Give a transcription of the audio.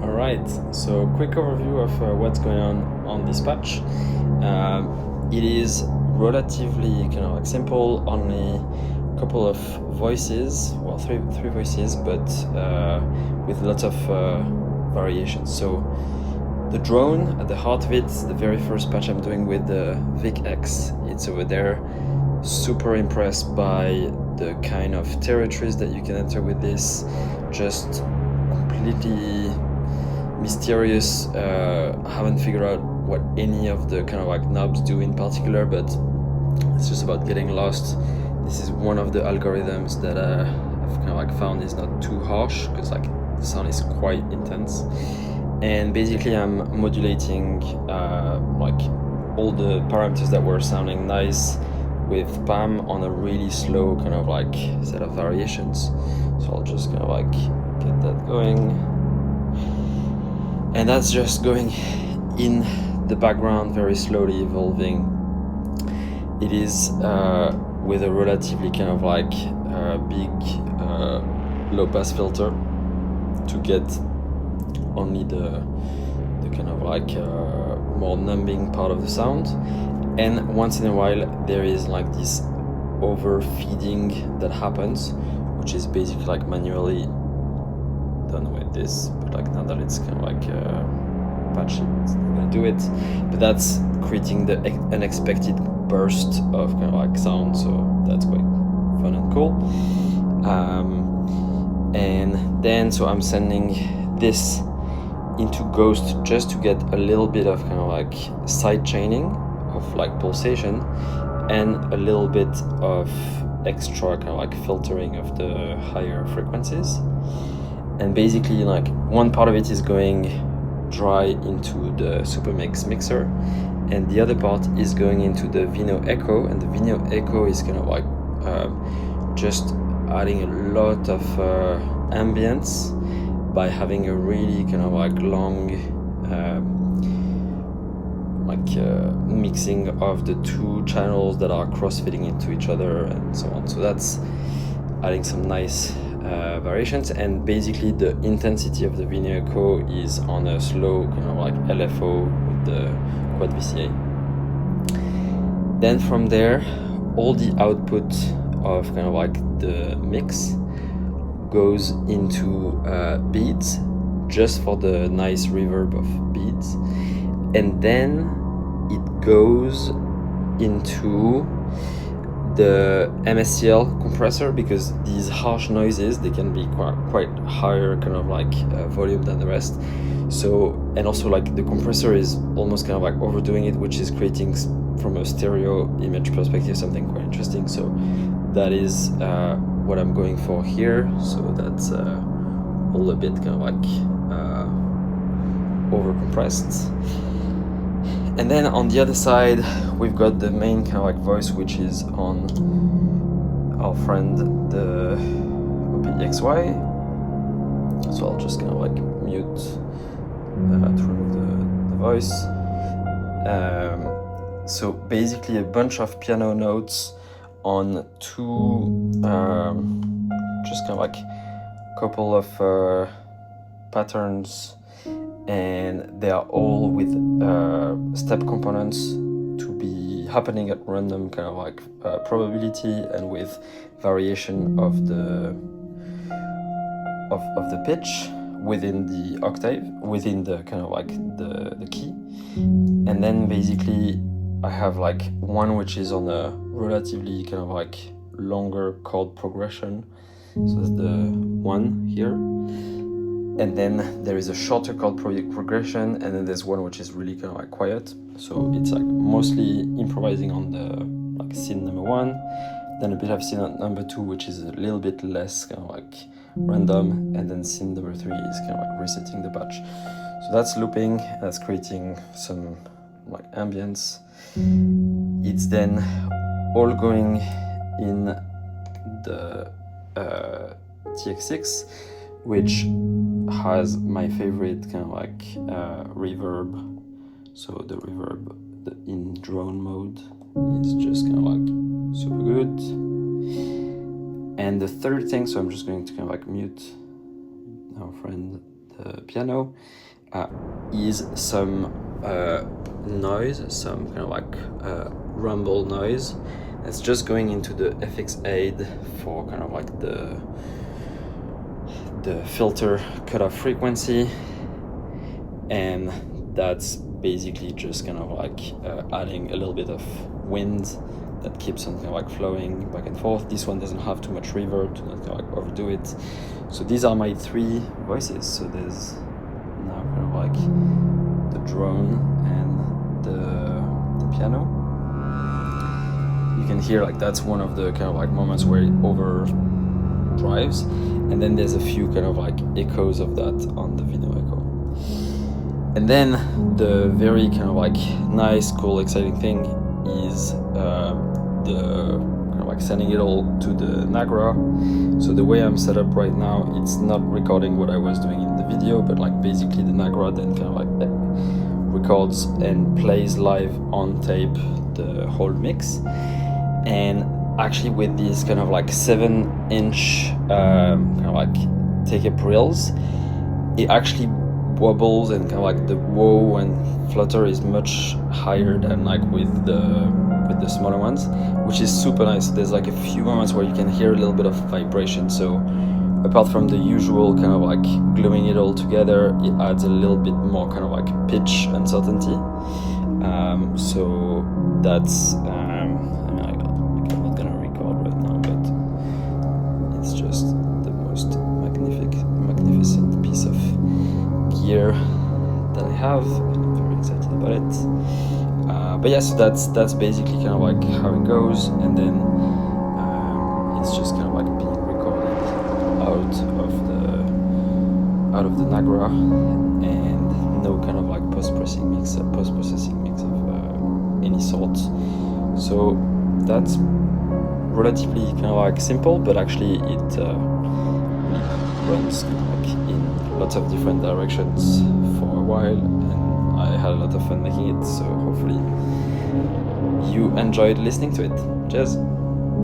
Alright, so quick overview of what's going on this patch. It is relatively kind of like simple, only a couple of voices, well three voices, but with lots of variations. So the drone, at the heart of it, the very first patch I'm doing with the Vhikk X, it's over there. Super impressed by the kind of territories that you can enter with this, just completely mysterious. I haven't figured out what any of the kind of like knobs do in particular, but it's just about getting lost. This is one of the algorithms that I've kind of like found is not too harsh, because like the sound is quite intense. And basically I'm modulating like all the parameters that were sounding nice with Pam on a really slow kind of like set of variations. So I'll just kind of like get that going. And that's just going in the background, very slowly evolving. It is with a relatively kind of like big low pass filter to get only the kind of like more numbing part of the sound. And once in a while there is like this overfeeding that happens, which is basically like manually done with this, but like now that it's kind of like patchy, it's not gonna do it, but that's creating the unexpected burst of kind of like sound, so that's quite fun and cool. And then so I'm sending this into Ghost just to get a little bit of kind of like side chaining of like pulsation and a little bit of extra kind of like filtering of the higher frequencies. And basically like one part of it is going dry into the Supermix mixer, and the other part is going into the Vino Echo, and the Vino Echo is kind of like just adding a lot of ambience by having a really kind of like long mixing of the two channels that are cross-fitting into each other and so on. So that's adding some nice variations, and basically the intensity of the Vino Echo is on a slow kind of like LFO with the quad VCA. Then from there, all the output of kind of like the mix goes into beats, just for the nice reverb of beats, and then it goes into the MSCL compressor, because these harsh noises, they can be quite higher kind of like volume than the rest. So, and also like the compressor is almost kind of like overdoing it, which is creating from a stereo image perspective something quite interesting. So that is what I'm going for here. So that's all a bit kind of like over compressed. And then on the other side, we've got the main kind of like voice, which is on our friend the OPXY. So I'll just kind of like mute to remove the voice. So basically a bunch of piano notes on two, just kind of like a couple of patterns, and they are all with step components to be happening at random kind of like probability, and with variation of the pitch within the octave, within the kind of like the key. And then basically I have like one which is on a relatively kind of like longer chord progression, so that's the one here. And then there is a shorter chord progression, and then there's one which is really kind of like quiet. So it's like mostly improvising on the like scene number one, then a bit of scene number two, which is a little bit less kind of like random, and then scene number three is kind of like resetting the patch. So that's looping, that's creating some like ambience. It's then all going in the TX6, which has my favorite kind of like reverb. So the reverb in drone mode is just kind of like super good. And the third thing, so I'm just going to kind of like mute our friend the piano, is some noise, some kind of like rumble noise. It's just going into the FX aid for kind of like the filter cutoff frequency, and that's basically just kind of like adding a little bit of wind that keeps something like flowing back and forth. This one doesn't have too much reverb to not kind of like overdo it. So these are my 3 voices. So there's now kind of like the drone and the piano. You can hear like that's one of the kind of like moments where it overdrives, and then there's a few kind of like echoes of that on the Vino Echo. And then the very kind of like nice, cool, exciting thing is the kind of like sending it all to the Nagra. So the way I'm set up right now, it's not recording what I was doing in the video, but like basically the Nagra then kind of like records and plays live on tape the whole mix. And actually with these kind of like 7-inch kind of like take-up reels, it actually wobbles, and kind of like the whoa and flutter is much higher than like with the smaller ones, which is super nice. There's like a few moments where you can hear a little bit of vibration. So apart from the usual kind of like gluing it all together, it adds a little bit more kind of like pitch uncertainty. So that's I'm not gonna record right now, but it's just the most magnificent piece of gear that I have, and I'm very excited about it. But yes, yeah, so that's basically kind of like how it goes, and then it's just kind of like being recorded out of the Nagra, and no kind of like post-processing mix of any sort. So that's relatively kind of like simple, but actually it runs kind of like in lots of different directions for a while, and I had a lot of fun making it, so hopefully you enjoyed listening to it. Cheers!